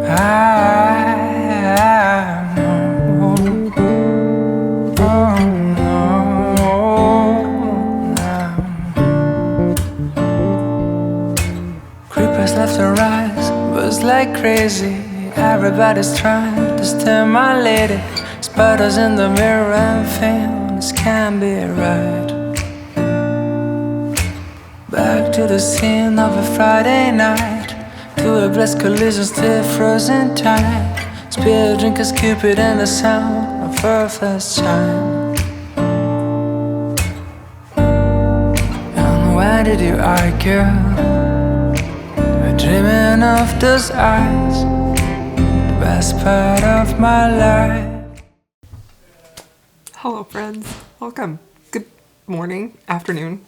Creepers left to rise, buzz like crazy. Everybody's trying to stimulate it. Spiders in the mirror and feel this can't be right. Back to the scene of a Friday night, to a blessed collision still frozen tight. Spear drinkers, Cupid and the sound of her first chime. And why did you argue? We're dreaming of those eyes, the best part of my life. Hello friends, welcome. Good morning, afternoon.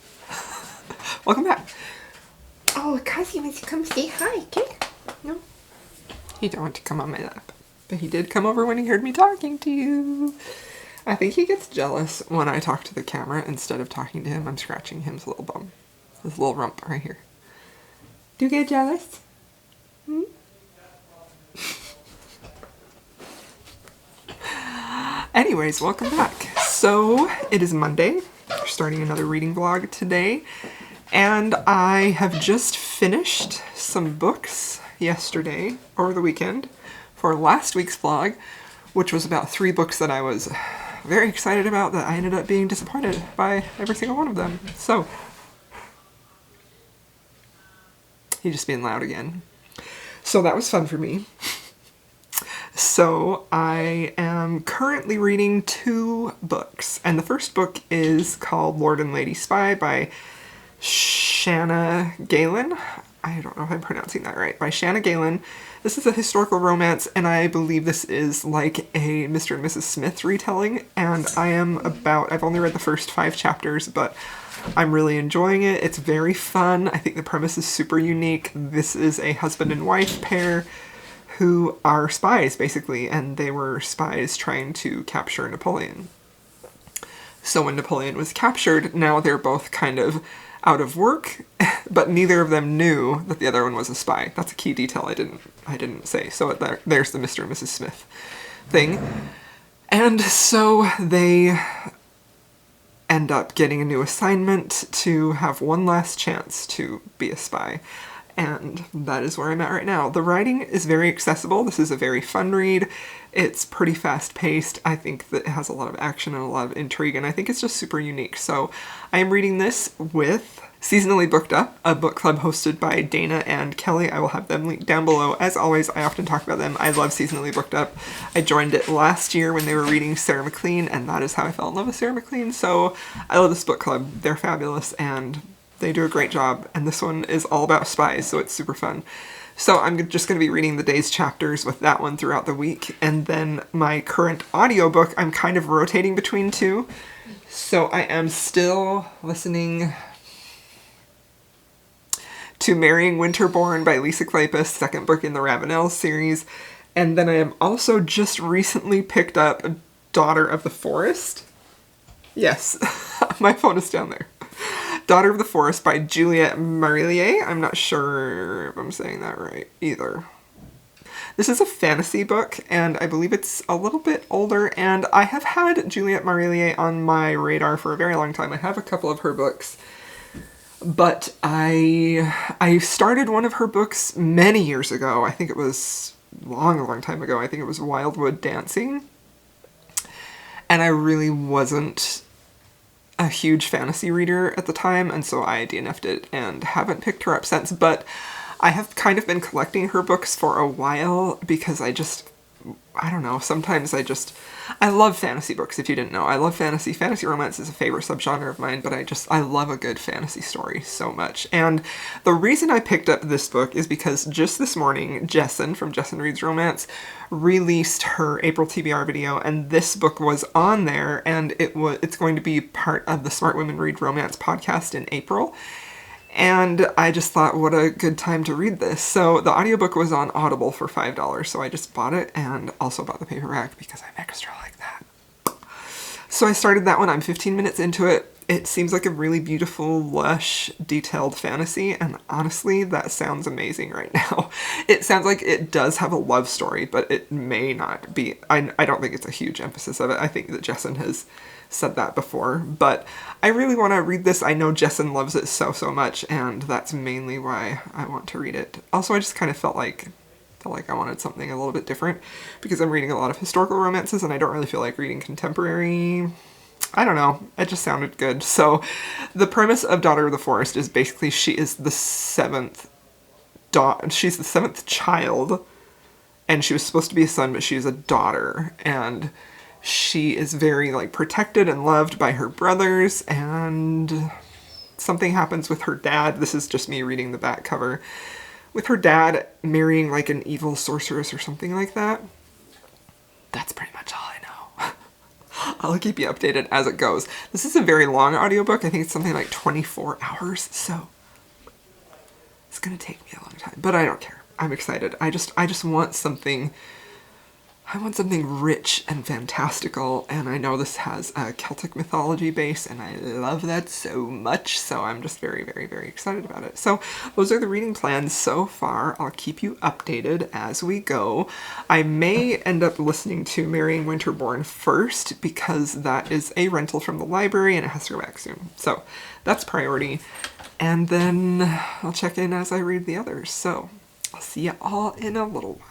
Welcome back. Oh, Kazi wants to come say hi, kid. No? He don't want to come on my lap, but he did come over when he heard me talking to you. I think he gets jealous when I talk to the camera. Instead of talking to him, I'm scratching his little bum. His little rump right here. Do you get jealous? Anyways, welcome back. So, it is Monday. We're starting another reading vlog today. And I have just finished some books yesterday, over the weekend, for last week's vlog, which was about 3 books that I was very excited about that I ended up being disappointed by every single one of them. So, he's just being loud again. So that was fun for me. So I am currently reading 2 books, and the first book is called Lord and Lady Spy by Shanna Galen. I don't know if I'm pronouncing that right. By Shanna Galen. This is a historical romance, and I believe this is like a Mr. and Mrs. Smith retelling, and I've only read the first 5 chapters, but I'm really enjoying it. It's very fun. I think the premise is super unique. This is a husband and wife pair who are spies, basically, and they were spies trying to capture Napoleon. So when Napoleon was captured, now they're both kind of out of work, but neither of them knew that the other one was a spy. That's a key detail I didn't say. So there's the Mr. and Mrs. Smith thing. And so they end up getting a new assignment to have one last chance to be a spy. And that is where I'm at right now. The writing is very accessible. This is a very fun read. It's pretty fast-paced. I think that it has a lot of action and a lot of intrigue, and I think it's just super unique. So I am reading this with Seasonally Booked Up, a book club hosted by Dana and Kelly. I will have them linked down below. As always, I often talk about them. I love Seasonally Booked Up. I joined it last year when they were reading Sarah MacLean, and that is how I fell in love with Sarah MacLean. So I love this book club. They're fabulous, and they do a great job, and this one is all about spies, so it's super fun. So I'm just going to be reading the day's chapters with that one throughout the week, and then my current audiobook, I'm kind of rotating between 2. So I am still listening to Marrying Winterbourne by Lisa Kleypas, second book in the Ravenel series, and then I am also just recently picked up Daughter of the Forest. Yes, my phone is down there. Daughter of the Forest by Juliette Marillier. I'm not sure if I'm saying that right either. This is a fantasy book, and I believe it's a little bit older, and I have had Juliette Marillier on my radar for a very long time. I have a couple of her books, but I started one of her books many years ago. I think it was a long time ago. I think it was Wildwood Dancing, and I really wasn't a huge fantasy reader at the time, and so I DNF'd it and haven't picked her up since, but I have kind of been collecting her books for a while because I don't know, sometimes I love fantasy books, if you didn't know. I love fantasy. Fantasy romance is a favorite subgenre of mine, but I love a good fantasy story so much. And the reason I picked up this book is because just this morning, Jesson from Jesson Reads Romance released her April TBR video, and this book was on there, and it's going to be part of the Smart Women Read Romance podcast in April. And I just thought, what a good time to read this. So the audiobook was on Audible for $5, so I just bought it and also bought the paperback because I'm extra like that. So I started that one. I'm 15 minutes into it. It seems like a really beautiful, lush, detailed fantasy, and honestly, that sounds amazing right now. It sounds like it does have a love story, but it may not be. I don't think it's a huge emphasis of it. I think that Jesson has said that before, but I really want to read this. I know Jesson loves it so much, and that's mainly why I want to read it. Also, I just kind of felt like I wanted something a little bit different because I'm reading a lot of historical romances, and I don't really feel like reading contemporary. I don't know, it just sounded good. So the premise of Daughter of the Forest is basically she is the seventh she's the seventh child, and she was supposed to be a son, but she's a daughter, and she is very like protected and loved by her brothers, and something happens with her dad. This is just me reading the back cover. With her dad marrying like an evil sorceress or something like that. That's pretty much all I know. I'll keep you updated as it goes. This is a very long audiobook. I think it's something like 24 hours, so it's gonna take me a long time, but I don't care. I'm excited. I just want something. I want something rich and fantastical, and I know this has a Celtic mythology base, and I love that so much, so I'm just very excited about it. So those are the reading plans so far. I'll keep you updated as we go. I may end up listening to Marrying Winterborn first, because that is a rental from the library, and it has to go back soon. So that's priority. And then I'll check in as I read the others. So I'll see you all in a little while.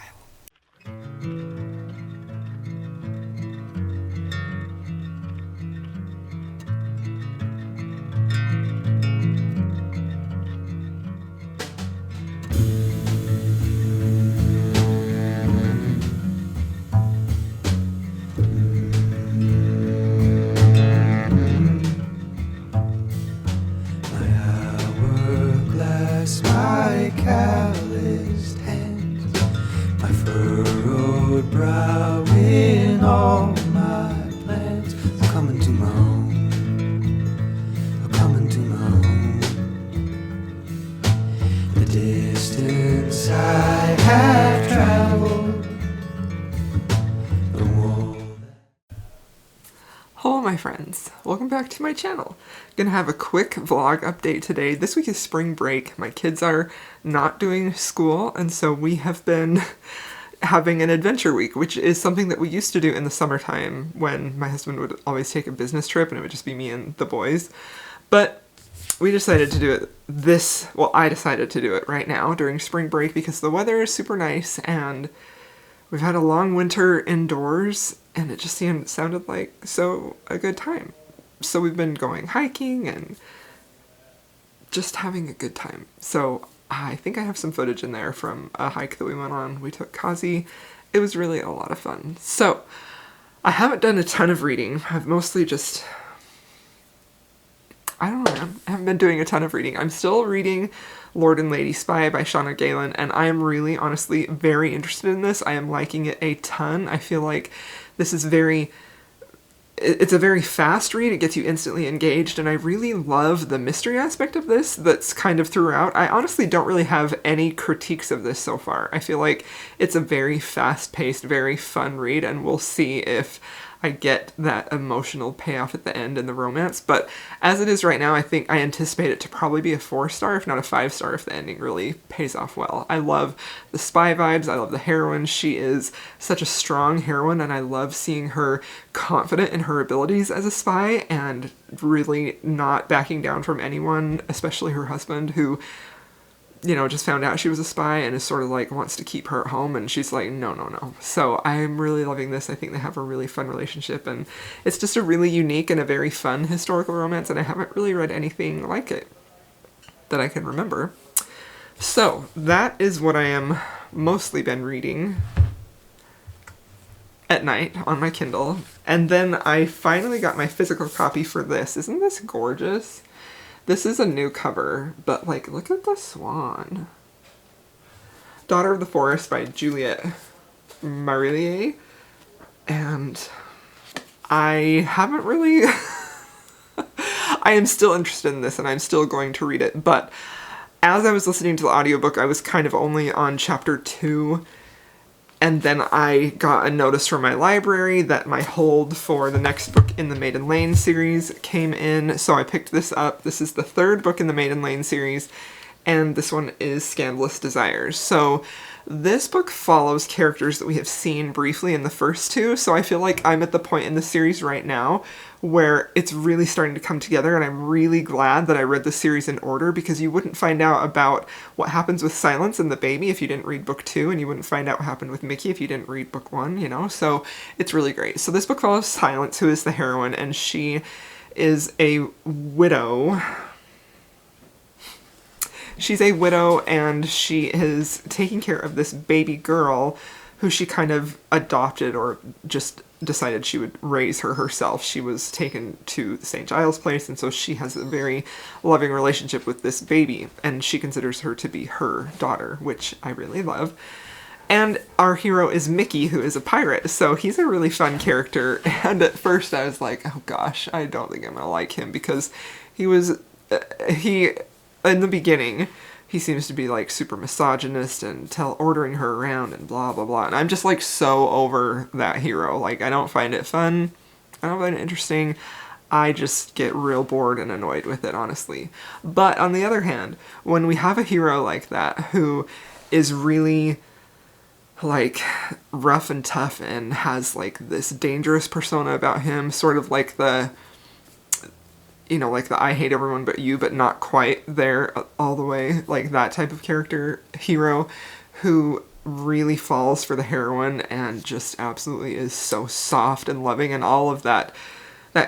My calloused hands, my furrowed brow in all my plans. I'm coming to my own, I'm coming to my own. The distance I have traveled, the wall. Hello my friends, welcome back to my channel. Gonna have a quick vlog update today. This week is spring break. My kids are not doing school, and so we have been having an adventure week, which is something that we used to do in the summertime when my husband would always take a business trip and it would just be me and the boys. But we decided to do it I decided to do it right now during spring break because the weather is super nice and we've had a long winter indoors and it just sounded like a good time. So we've been going hiking and just having a good time. So I think I have some footage in there from a hike that we went on. We took Kazi. It was really a lot of fun. So I haven't done a ton of reading. I've mostly just, I don't know, I haven't been doing a ton of reading. I'm still reading Lord and Lady Spy by Shauna Galen, and I am really, honestly, very interested in this. I am liking it a ton. I feel like this is it's a very fast read. It gets you instantly engaged, and I really love the mystery aspect of this that's kind of throughout. I honestly don't really have any critiques of this so far. I feel like it's a very fast-paced, very fun read, and we'll see if I get that emotional payoff at the end in the romance. But as it is right now, I think I anticipate it to probably be a 4-star, if not a 5-star, if the ending really pays off well. I love the spy vibes. I love the heroine. She is such a strong heroine, and I love seeing her confident in her abilities as a spy and really not backing down from anyone, especially her husband, who, you know, just found out she was a spy and is sort of like wants to keep her at home, and she's like, no. So I'm really loving this. I think they have a really fun relationship, and it's just a really unique and a very fun historical romance, and I haven't really read anything like it that I can remember. So that is what I am mostly been reading at night on my Kindle. And then I finally got my physical copy for this. Isn't this gorgeous? This is a new cover, but like, look at the swan. Daughter of the Forest by Juliette Marillier. And I haven't really... I am still interested in this and I'm still going to read it, but as I was listening to the audiobook, I was kind of only on chapter 2, And then I got a notice from my library that my hold for the next book in the Maiden Lane series came in, so I picked this up. This is the third book in the Maiden Lane series, and this one is Scandalous Desires. So this book follows characters that we have seen briefly in the first two, so I feel like I'm at the point in the series right now where it's really starting to come together, and I'm really glad that I read the series in order, because you wouldn't find out about what happens with Silence and the baby if you didn't read book 2, and you wouldn't find out what happened with Mickey if you didn't read book 1, you know? So it's really great. So this book follows Silence, who is the heroine, and she is a widow. She's a widow, and she is taking care of this baby girl who she kind of adopted, or just decided she would raise her herself. She was taken to the St. Giles place, and so she has a very loving relationship with this baby, and she considers her to be her daughter, which I really love. And our hero is Mickey, who is a pirate, so he's a really fun character, and at first I was like, oh gosh, I don't think I'm gonna like him, because in the beginning, he seems to be like super misogynist and ordering her around and blah blah blah. And I'm just like so over that hero. Like, I don't find it fun. I don't find it interesting. I just get real bored and annoyed with it, honestly. But on the other hand, when we have a hero like that who is really like rough and tough and has like this dangerous persona about him, sort of like the, you know, like the I hate everyone but you, but not quite there all the way, like that type of character, hero, who really falls for the heroine and just absolutely is so soft and loving, and all of that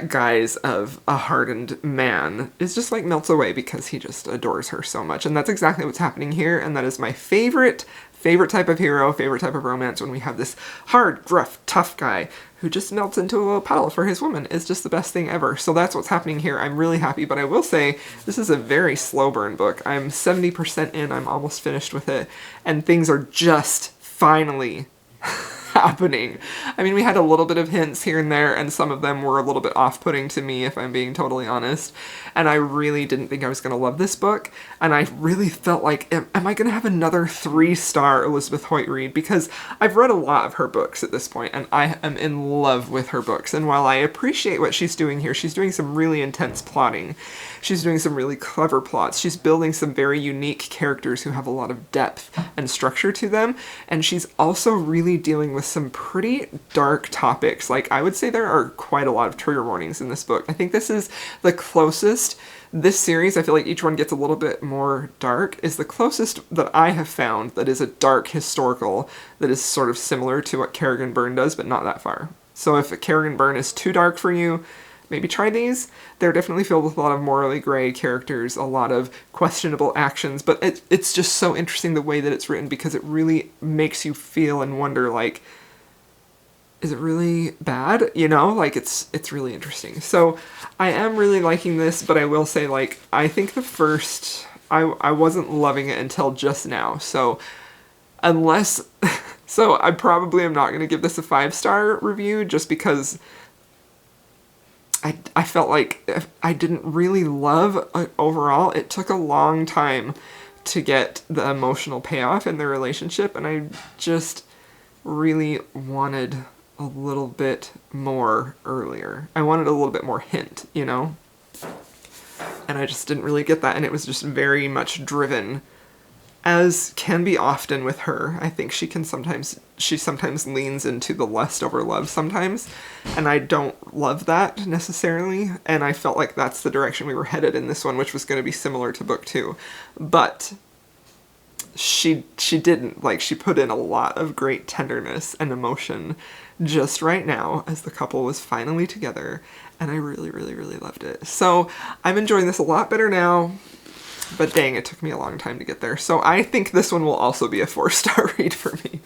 guise of a hardened man is just like melts away because he just adores her so much. And that's exactly what's happening here, and that is my favorite type of hero, favorite type of romance, when we have this hard, gruff, tough guy who just melts into a little puddle for his woman. Is just the best thing ever. So that's what's happening here. I'm really happy, but I will say this is a very slow burn book. I'm 70% in, I'm almost finished with it, and things are just finally happening. I mean, we had a little bit of hints here and there, and some of them were a little bit off-putting to me, if I'm being totally honest. And I really didn't think I was going to love this book, and I really felt like, am I going to have another 3-star Elizabeth Hoyt read? Because I've read a lot of her books at this point, and I am in love with her books. And while I appreciate what she's doing here, she's doing some really intense plotting. She's doing some really clever plots. She's building some very unique characters who have a lot of depth and structure to them. And she's also really dealing with some pretty dark topics. Like, I would say there are quite a lot of trigger warnings in this book. I think this is the closest, this series, I feel like each one gets a little bit more dark, is the closest that I have found that is a dark historical that is sort of similar to what Kerrigan Byrne does, but not that far. So if Kerrigan Byrne is too dark for you, maybe try these. They're definitely filled with a lot of morally gray characters, a lot of questionable actions, but it's just so interesting the way that it's written, because it really makes you feel and wonder, like, is it really bad? You know, like, it's really interesting. So I am really liking this, but I will say, like, I think the first, I wasn't loving it until just now. So unless, so I probably am not going to give this a 5-star review, just because I felt like I didn't really love overall. It took a long time to get the emotional payoff in their relationship, and I just really wanted a little bit more earlier. I wanted a little bit more hint, you know? And I just didn't really get that, and it was just very much driven, as can be often with her. I think she sometimes leans into the lust over love sometimes, and I don't love that necessarily, and I felt like that's the direction we were headed in this one, which was going to be similar to book 2. But she didn't. Like, she put in a lot of great tenderness and emotion just right now as the couple was finally together, and I really, really, really loved it. So I'm enjoying this a lot better now. But dang, it took me a long time to get there. So I think this one will also be a 4-star read for me.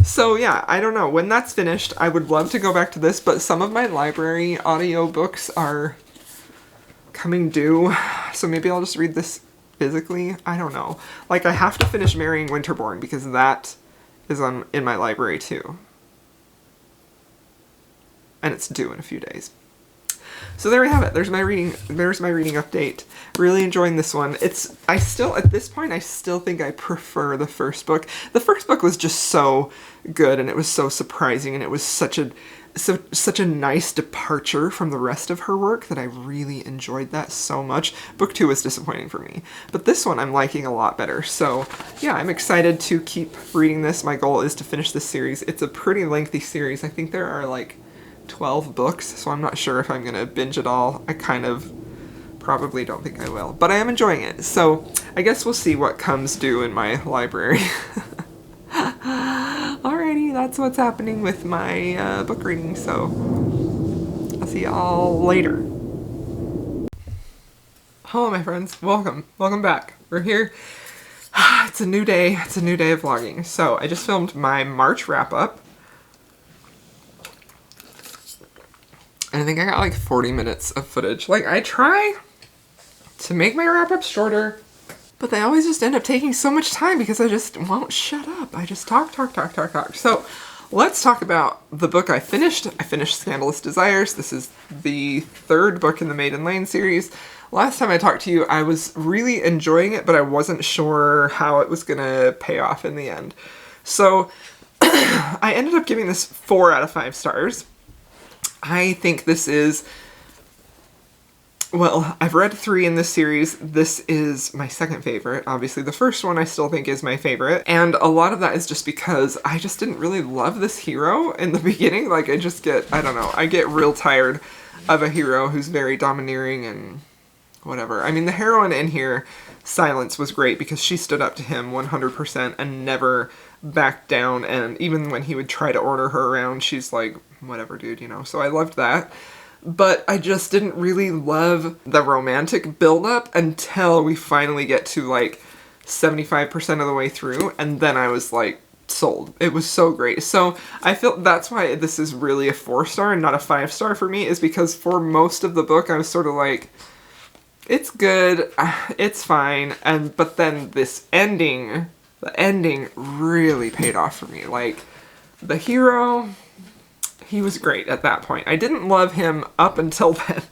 So yeah, I don't know. When that's finished, I would love to go back to this, but some of my library audiobooks are coming due. So maybe I'll just read this physically. I don't know. Like, I have to finish Marrying Winterbourne because that is in my library too. And it's due in a few days. So there we have it. There's my reading update. Really enjoying this one. I still, at this point, I still think I prefer the first book. The first book was just so good, and it was so surprising, and it was such a nice departure from the rest of her work that I really enjoyed that so much. Book 2 was disappointing for me, but this one I'm liking a lot better. So yeah, I'm excited to keep reading this. My goal is to finish this series. It's a pretty lengthy series. I think there are like 12 books, so I'm not sure if I'm gonna binge it all. I kind of probably don't think I will, but I am enjoying it. So I guess we'll see what comes due in my library. Alrighty, that's what's happening with my book reading, so I'll see y'all later. Hello, my friends. Welcome back. We're here. It's a new day. It's a new day of vlogging. So I just filmed my March wrap-up. And I think I got like 40 minutes of footage. Like, I try to make my wrap-ups shorter, but they always just end up taking so much time because I just won't shut up. I just talk. So let's talk about the book I finished. I finished Scandalous Desires. This is the third book in the Maiden Lane series. Last time I talked to you, I was really enjoying it, but I wasn't sure how it was gonna pay off in the end. So I ended up giving this 4 out of 5 stars. I think this is, well, I've read 3 in this series. This is my second favorite. Obviously, the first one I still think is my favorite. And a lot of that is just because I just didn't really love this hero in the beginning. Like, I don't know, I get real tired of a hero who's very domineering and whatever. I mean, the heroine in here, Silence, was great because she stood up to him 100% and never backed down. And even when he would try to order her around, she's like, whatever, dude, you know? So I loved that. But I just didn't really love the romantic buildup until we finally get to like 75% of the way through, and then I was like sold. It was so great. So I feel that's why this is really a 4-star and not a 5-star for me, is because for most of the book I was sort of like, it's good, it's fine, but then this ending, the ending really paid off for me. Like, the hero, he was great at that point. I didn't love him up until then,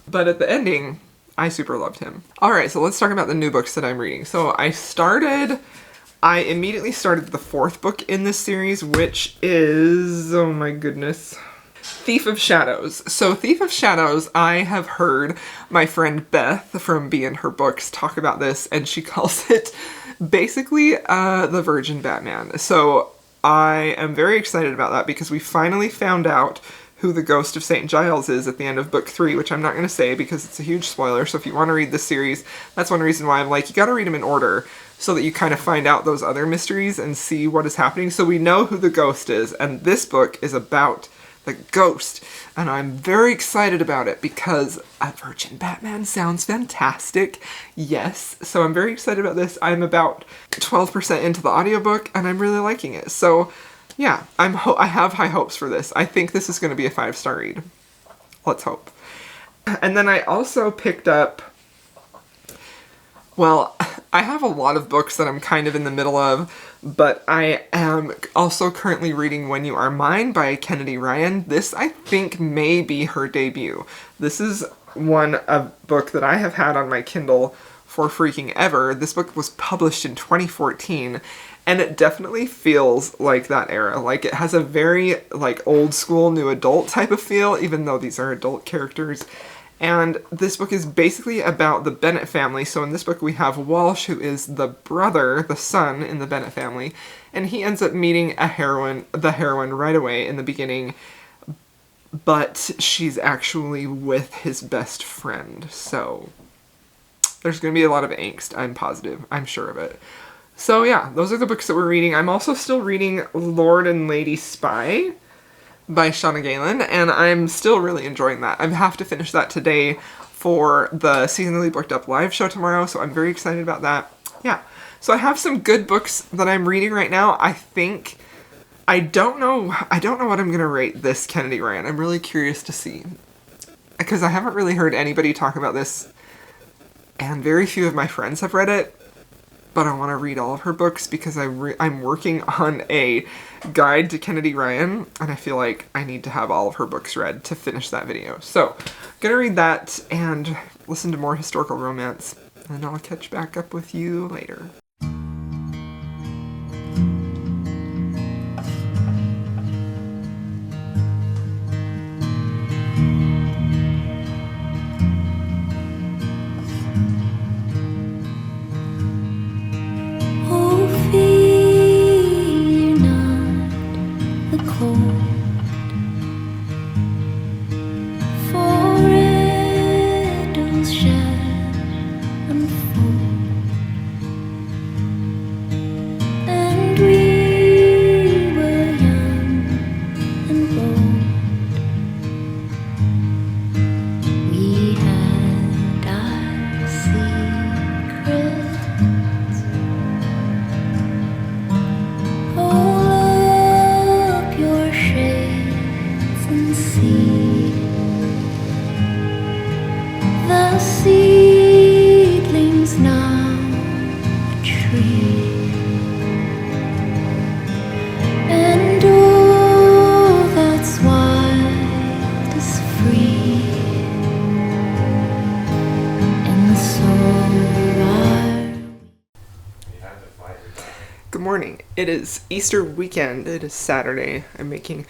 but at the ending, I super loved him. Alright, so let's talk about the new books that I'm reading. So I immediately started the 4th book in this series, which is, oh my goodness, Thief of Shadows. So Thief of Shadows, I have heard my friend Beth from Bee and Her Books talk about this, and she calls it basically the Virgin Batman. So I am very excited about that because we finally found out who the Ghost of St. Giles is at the end of book 3, which I'm not going to say because it's a huge spoiler. So if you want to read this series, that's one reason why I'm like, you got to read them in order so that you kind of find out those other mysteries and see what is happening. So we know who the ghost is, and this book is about the ghost, and I'm very excited about it because a Virgin Batman sounds fantastic. Yes, so I'm very excited about this. I'm about 12% into the audiobook, and I'm really liking it. So yeah, I have high hopes for this. I think this is going to be a 5-star read. Let's hope. And then I also picked up, well, I have a lot of books that I'm kind of in the middle of, but I am also currently reading When You Are Mine by Kennedy Ryan. This, I think, may be her debut. This is a book that I have had on my Kindle for freaking ever. This book was published in 2014, and it definitely feels like that era. Like, it has a very, like, old school new adult type of feel, even though these are adult characters. And this book is basically about the Bennett family. So in this book we have Walsh, who is the brother, the son in the Bennett family, and he ends up meeting the heroine right away in the beginning, but she's actually with his best friend. So there's going to be a lot of angst, I'm positive. I'm sure of it. So yeah, those are the books that we're reading. I'm also still reading Lord and Lady Spy by Shauna Galen, and I'm still really enjoying that. I have to finish that today for the Seasonally Booked Up live show tomorrow, so I'm very excited about that. Yeah, so I have some good books that I'm reading right now. I don't know what I'm gonna rate this Kennedy Ryan. I'm really curious to see, because I haven't really heard anybody talk about this, and very few of my friends have read it. but I want to read all of her books because I'm working on a guide to Kennedy Ryan, and I feel like I need to have all of her books read to finish that video. So, I'm gonna read that and listen to more historical romance, and I'll catch back up with you later. Good morning. It is Easter weekend. It is Saturday. I'm making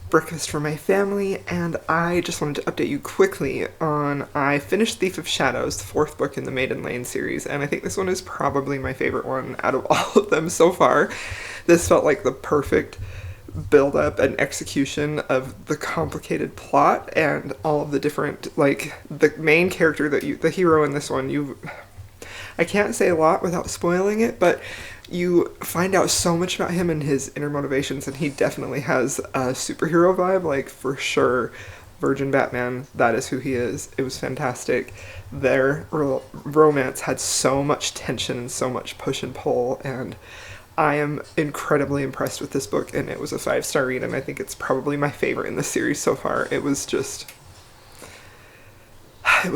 breakfast for my family, and I just wanted to update you quickly on I finished Thief of Shadows, the 4th book in the Maiden Lane series, and I think this one is probably my favorite one out of all of them so far. This felt like the perfect build-up and execution of the complicated plot and all of the different, like, the main character the hero in this one, I can't say a lot without spoiling it, but you find out so much about him and his inner motivations, and he definitely has a superhero vibe, like, for sure. Virgin Batman, that is who he is. It was fantastic. Their romance had so much tension and so much push and pull, and I am incredibly impressed with this book, and it was a 5-star read, and I think it's probably my favorite in the series so far. It was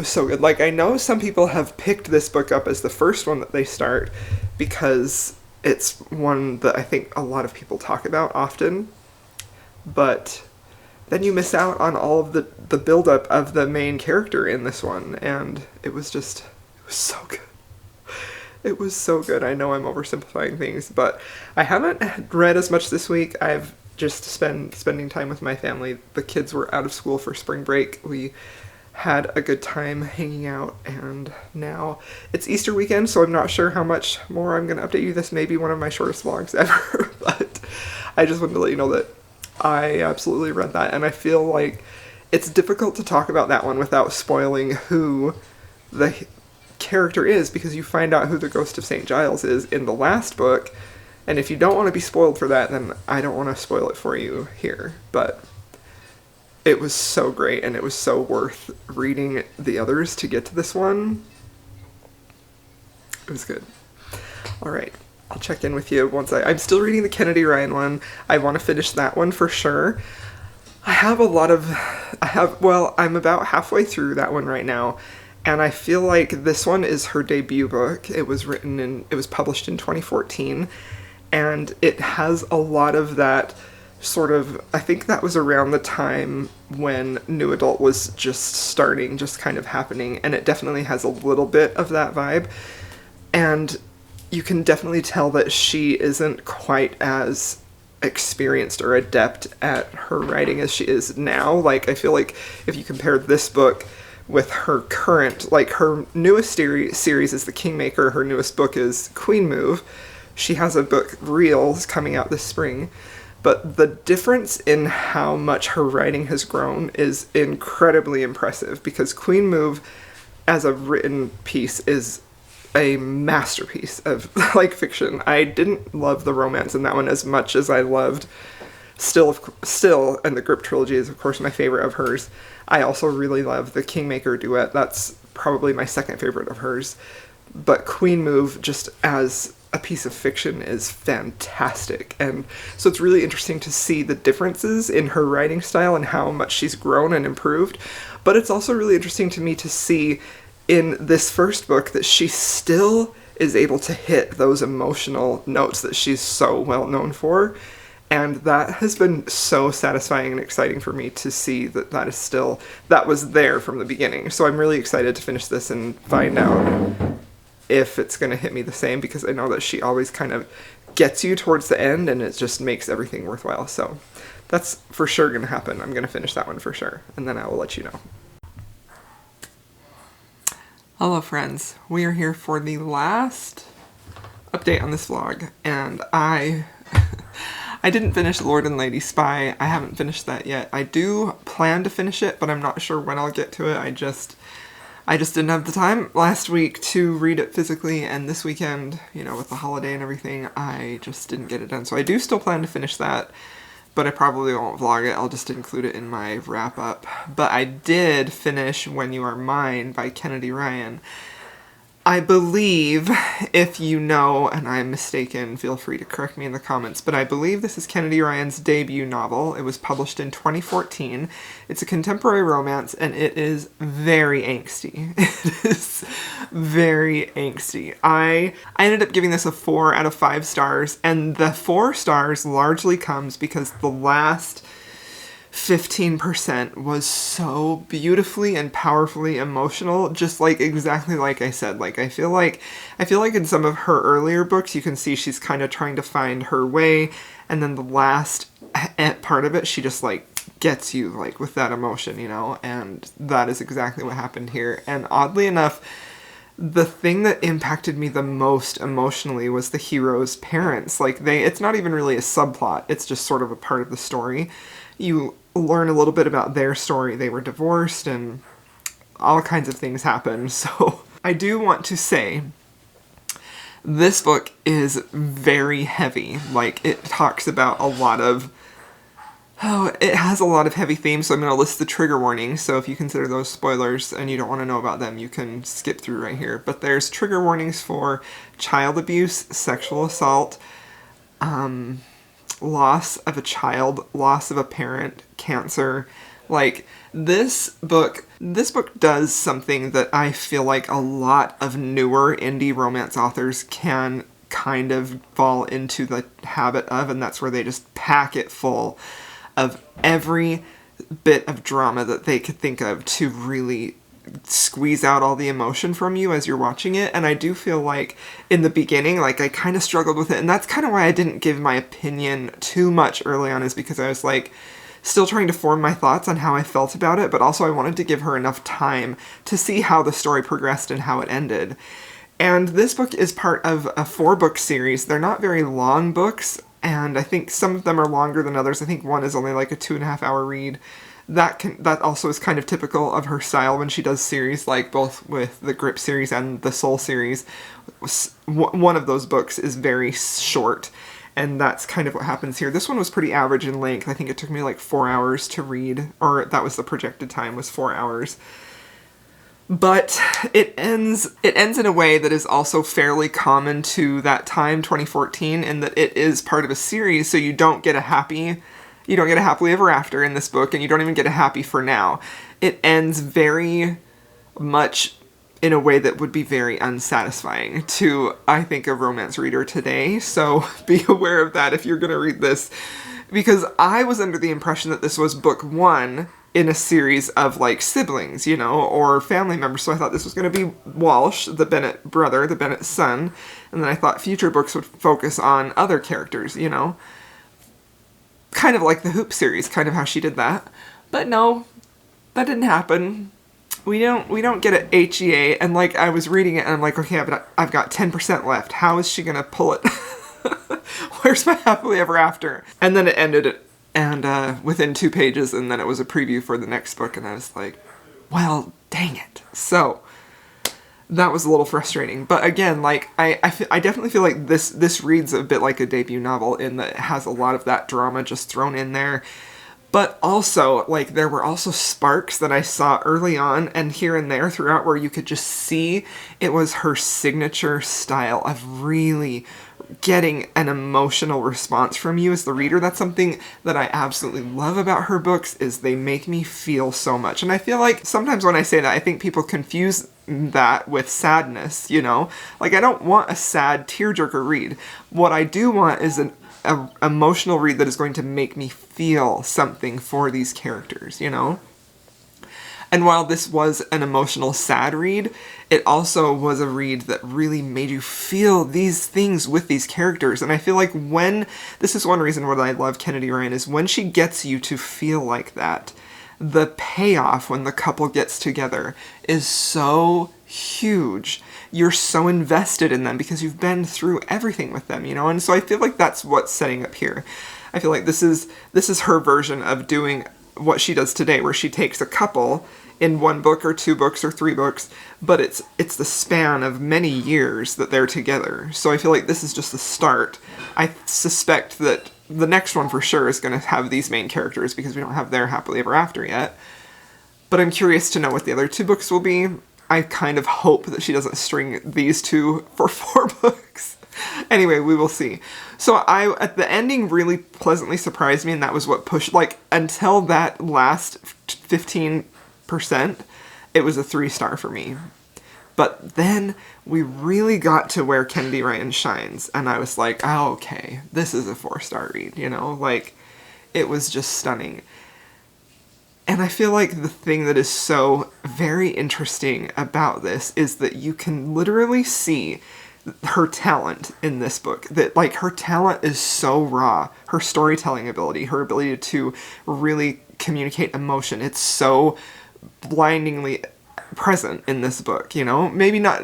so good. Like, I know some people have picked this book up as the first one that they start because it's one that I think a lot of people talk about often, but then you miss out on all of the build-up of the main character in this one, and it was so good. It was so good. I know I'm oversimplifying things, but I haven't read as much this week. I've just spending time with my family. The kids were out of school for spring break. We had a good time hanging out, and now it's Easter weekend, so I'm not sure how much more I'm going to update you. This may be one of my shortest vlogs ever, but I just wanted to let you know that I absolutely read that, and I feel like it's difficult to talk about that one without spoiling who the character is, because you find out who the Ghost of St. Giles is in the last book, and if you don't want to be spoiled for that, then I don't want to spoil it for you here, but it was so great, and it was so worth reading the others to get to this one. It was good. Alright, I'll check in with you once I'm still reading the Kennedy Ryan one. I want to finish that one for sure. I'm about halfway through that one right now, and I feel like this one is her debut book. It was published in 2014, and it has a lot of that sort of, I think that was around the time when New Adult was just kind of happening, and it definitely has a little bit of that vibe, and you can definitely tell that she isn't quite as experienced or adept at her writing as she is now. Like, I feel like if you compare this book with her current, like, her newest series is The Kingmaker, her newest book is Queen Move. She has a book, Reels, coming out this spring. But the difference in how much her writing has grown is incredibly impressive, because Queen Move, as a written piece, is a masterpiece of, like, fiction. I didn't love the romance in that one as much as I loved Still, and the Grip trilogy is, of course, my favorite of hers. I also really love the Kingmaker duet. That's probably my second favorite of hers. But Queen Move, just as a piece of fiction, is fantastic, and so it's really interesting to see the differences in her writing style and how much she's grown and improved, but it's also really interesting to me to see in this first book that she still is able to hit those emotional notes that she's so well known for. And that has been so satisfying and exciting for me to see that that was there from the beginning. So I'm really excited to finish this and find out if it's going to hit me the same, because I know that she always kind of gets you towards the end and it just makes everything worthwhile. So that's for sure going to happen. I'm going to finish that one for sure, and then I will let you know. Hello friends, we are here for the last update on this vlog, and I didn't finish Lord and Lady Spy. I haven't finished that yet. I do plan to finish it, but I'm not sure when I'll get to it. I just didn't have the time last week to read it physically, and this weekend, you know, with the holiday and everything, I just didn't get it done. So I do still plan to finish that, but I probably won't vlog it. I'll just include it in my wrap-up. But I did finish When You Are Mine by Kennedy Ryan. I believe, if you know and I'm mistaken, feel free to correct me in the comments, but I believe this is Kennedy Ryan's debut novel. It was published in 2014. It's a contemporary romance, and it is very angsty. It is very angsty. I ended up giving this a 4 out of 5 stars, and the 4 stars largely comes because the last 15% was so beautifully and powerfully emotional, just like exactly like I said. Like I feel like in some of her earlier books you can see she's kind of trying to find her way, and then the last part of it she just like gets you like with that emotion, you know, and that is exactly what happened here. And oddly enough, the thing that impacted me the most emotionally was the hero's parents. Like it's not even really a subplot, it's just sort of a part of the story. You learn a little bit about their story. They were divorced and all kinds of things happened. So I do want to say this book is very heavy. Like it talks about a lot of, it has a lot of heavy themes, so I'm going to list the trigger warnings. So if you consider those spoilers and you don't want to know about them, you can skip through right here. But there's trigger warnings for child abuse, sexual assault, loss of a child, loss of a parent, cancer. Like this book does something that I feel like a lot of newer indie romance authors can kind of fall into the habit of, and that's where they just pack it full of every bit of drama that they could think of to really squeeze out all the emotion from you as you're watching it. And I do feel like in the beginning, like I kind of struggled with it, and that's kind of why I didn't give my opinion too much early on, is because I was like still trying to form my thoughts on how I felt about it, but also I wanted to give her enough time to see how the story progressed and how it ended. And this book is part of a 4-book series. They're not very long books, and I think some of them are longer than others. I think one is only like a 2.5-hour read. That also is kind of typical of her style when she does series, like both with the Grip series and the Soul series. One of those books is very short, and that's kind of what happens here. This one was pretty average in length. I think it took me like 4 hours to read, or that was the projected time, was 4 hours. But it ends in a way that is also fairly common to that time, 2014, in that it is part of a series, so you don't get a happily ever after in this book, and you don't even get a happy for now. It ends very much in a way that would be very unsatisfying to, I think, a romance reader today. So be aware of that if you're going to read this, because I was under the impression that this was book 1 in a series of like siblings, you know, or family members. So I thought this was going to be Walsh, the Bennett brother, the Bennett son, and then I thought future books would focus on other characters, you know. Kind of like the Hoop series, kind of how she did that. But no, that didn't happen. We don't get an HEA, and like I was reading it and I'm like, okay, I've got 10% left. How is she gonna pull it? Where's my happily ever after? And then it ended, and within 2 pages, and then it was a preview for the next book, and I was like, well, dang it. So that was a little frustrating. But again, like I definitely feel like this reads a bit like a debut novel in that it has a lot of that drama just thrown in there. But also, like, there were also sparks that I saw early on and here and there throughout where you could just see it was her signature style of really, getting an emotional response from you as the reader. That's something that I absolutely love about her books, is they make me feel so much. And I feel like sometimes when I say that, I think people confuse that with sadness, you know? Like, I don't want a sad tearjerker read. What I do want is an emotional read that is going to make me feel something for these characters, you know? And while this was an emotional, sad read, it also was a read that really made you feel these things with these characters. And I feel like this is one reason why I love Kennedy Ryan, is when she gets you to feel like that, the payoff when the couple gets together is so huge. You're so invested in them because you've been through everything with them, you know? And so I feel like that's what's setting up here. I feel like this is her version of doing what she does today, where she takes a couple in one book or two books or three books, but it's the span of many years that they're together. So I feel like this is just the start. I suspect that the next one for sure is going to have these main characters, because we don't have their happily ever after yet. But I'm curious to know what the other two books will be. I kind of hope that she doesn't string these two for 4 books. Anyway, we will see. So the ending really pleasantly surprised me, and that was what pushed, like, until that last 15%, it was a 3-star for me. But then we really got to where Kennedy Ryan shines, and I was like, oh, okay, this is a 4-star read, you know? Like, it was just stunning. And I feel like the thing that is so very interesting about this is that you can literally see her talent in this book. That, like, her talent is so raw. Her storytelling ability, her ability to really communicate emotion, it's so blindingly present in this book, you know? Maybe not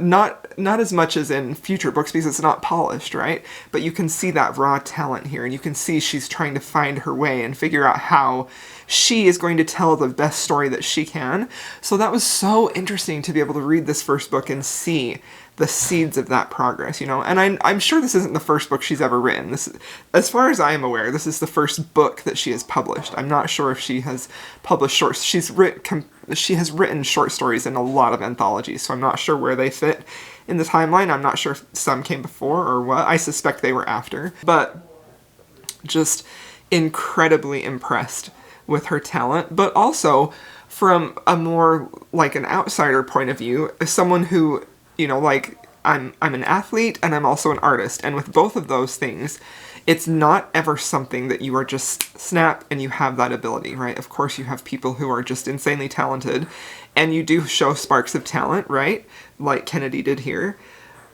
as much as in future books because it's not polished, right? But you can see that raw talent here, and you can see she's trying to find her way and figure out how she is going to tell the best story that she can. So that was so interesting to be able to read this first book and see the seeds of that progress, you know? And I'm sure this isn't the first book she's ever written. This, as far as I am aware, this is the first book that she has published. I'm not sure if she has published shorts. She has written short stories in a lot of anthologies, so I'm not sure where they fit in the timeline. I'm not sure if some came before or what. I suspect they were after. But just incredibly impressed with her talent, but also from a more, like, an outsider point of view, as someone who, you know, like, I'm an athlete and I'm also an artist, and with both of those things, it's not ever something that you are just snap and you have that ability, right? Of course you have people who are just insanely talented, and you do show sparks of talent, right? Like Kennedy did here.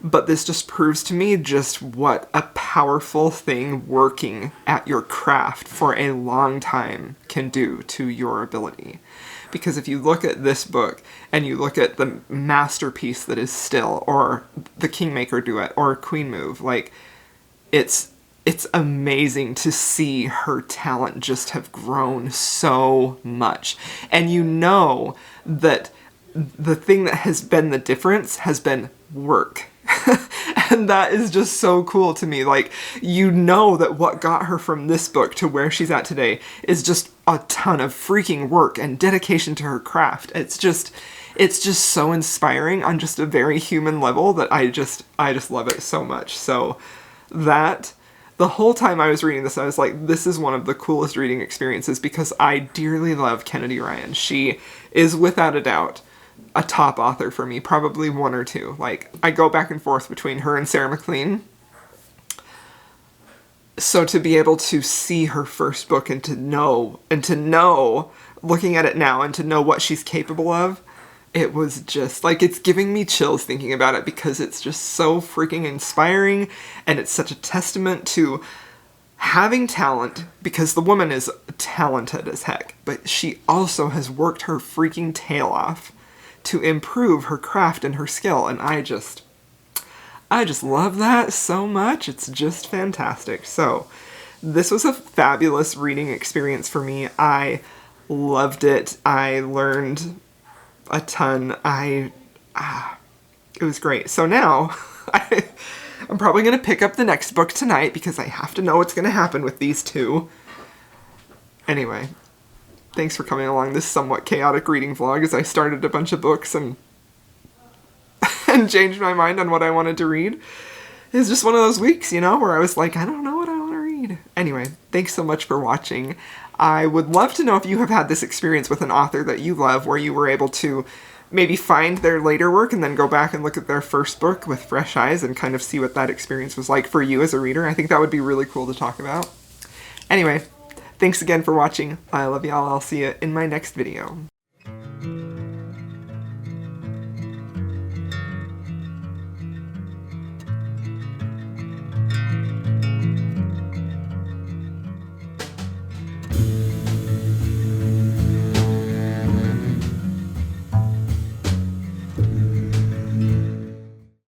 But this just proves to me just what a powerful thing working at your craft for a long time can do to your ability. Because if you look at this book and you look at the masterpiece that is Still, or the Kingmaker Duet, or Queen Move, like, it's amazing to see her talent just have grown so much. And you know that the thing that has been the difference has been work. And that is just so cool to me. Like, you know that what got her from this book to where she's at today is just a ton of freaking work and dedication to her craft. It's just so inspiring on just a very human level that I just love it so much. So that, the whole time I was reading this, I was like, this is one of the coolest reading experiences, because I dearly love Kennedy Ryan. She is without a doubt a top author for me, probably one or two. Like, I go back and forth between her and Sarah MacLean. So to be able to see her first book and to know, looking at it now, and to know what she's capable of, it was just, like, it's giving me chills thinking about it, because it's just so freaking inspiring, and it's such a testament to having talent, because the woman is talented as heck, but she also has worked her freaking tail off to improve her craft and her skill, and I just love that so much. It's just fantastic. So this was a fabulous reading experience for me. I loved it. I learned a ton. It was great. So now I'm probably going to pick up the next book tonight, because I have to know what's going to happen with these two. Anyway, thanks for coming along this somewhat chaotic reading vlog as I started a bunch of books and changed my mind on what I wanted to read. was just one of those weeks, you know, where I was like, I don't know what I want to read. Anyway, thanks so much for watching. I would love to know if you have had this experience with an author that you love where you were able to maybe find their later work and then go back and look at their first book with fresh eyes and kind of see what that experience was like for you as a reader. I think that would be really cool to talk about. Anyway, thanks again for watching. I love y'all. I'll see you in my next video.